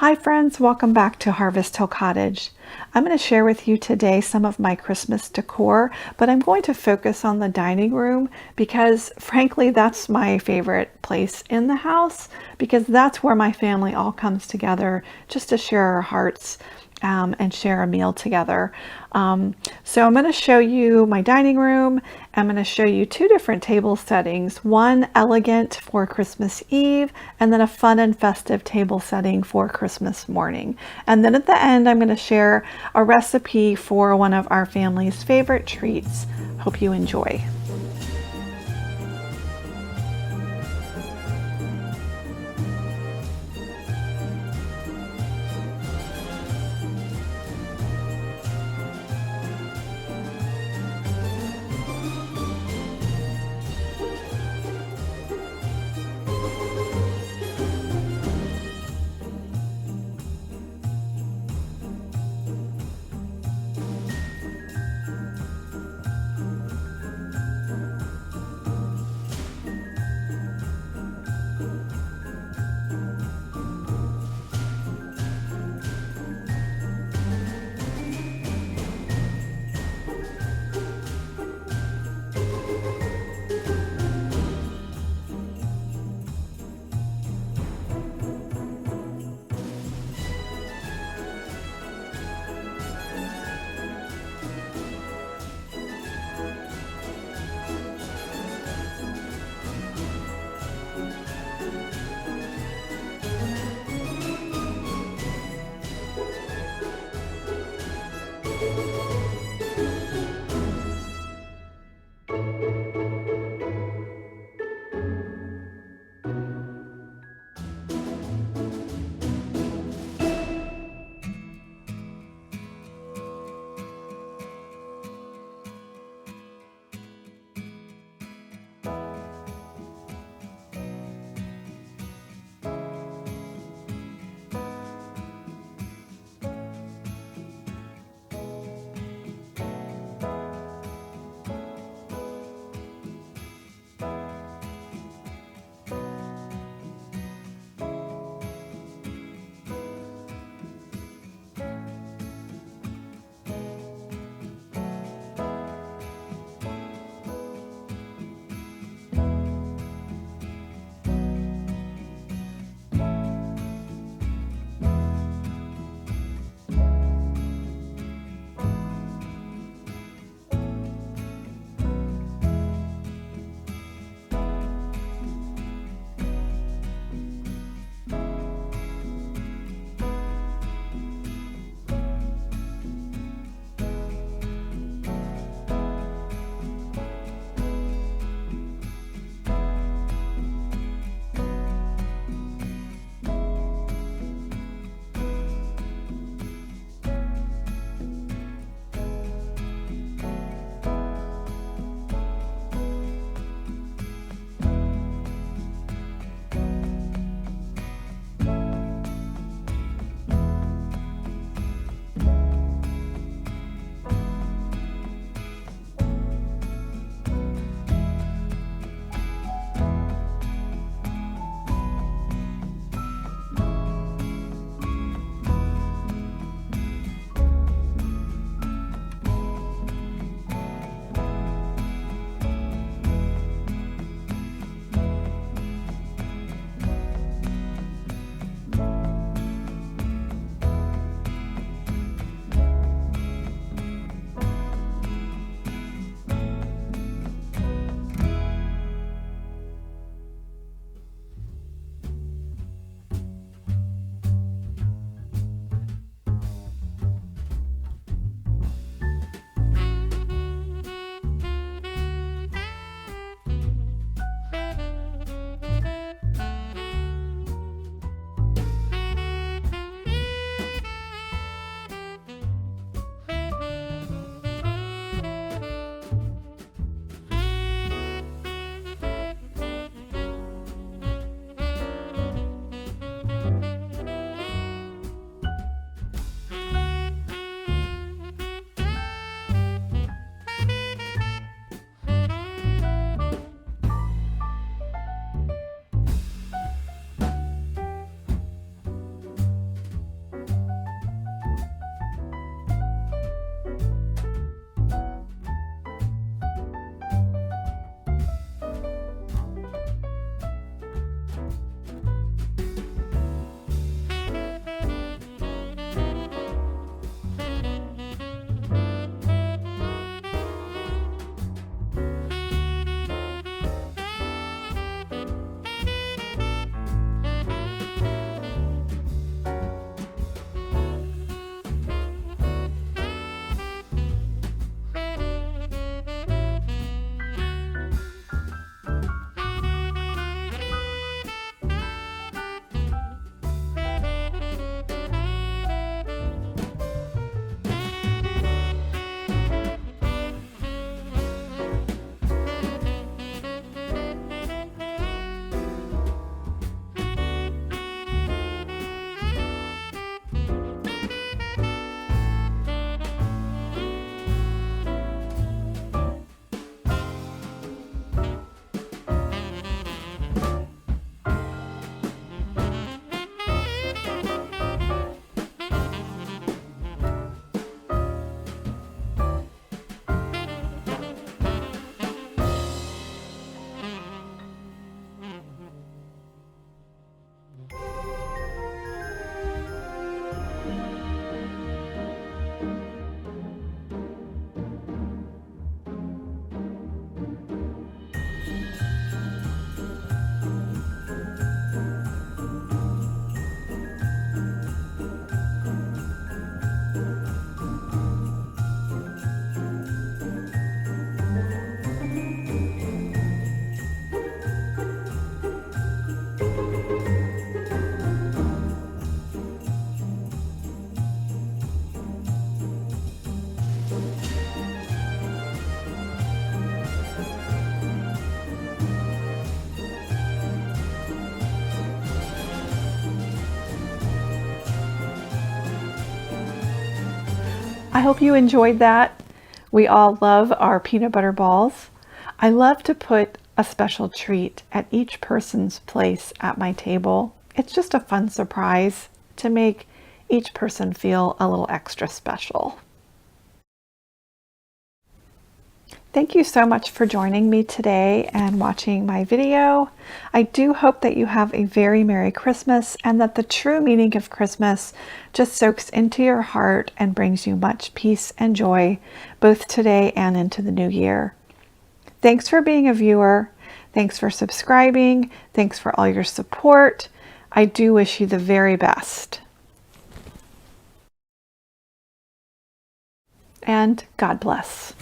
Hi friends, welcome back to Harvest Hill Cottage. I'm going to share with you today some of my Christmas decor, but I'm going to focus on the dining room because frankly that's my favorite place in the house because that's where my family all comes together just to share our hearts and share a meal together. So I'm going to show you my dining room. I'm going to show you two different table settings, one elegant for Christmas Eve and then a fun and festive table setting for Christmas morning. And then at the end, I'm going to share a recipe for one of our family's favorite treats. Hope you enjoy. I hope you enjoyed that. We all love our peanut butter balls. I love to put a special treat at each person's place at my table. It's just a fun surprise to make each person feel a little extra special. Thank you so much for joining me today and watching my video. I do hope that you have a very Merry Christmas and that the true meaning of Christmas just soaks into your heart and brings you much peace and joy, both today and into the new year. Thanks for being a viewer. Thanks for subscribing. Thanks for all your support. I do wish you the very best. And God bless.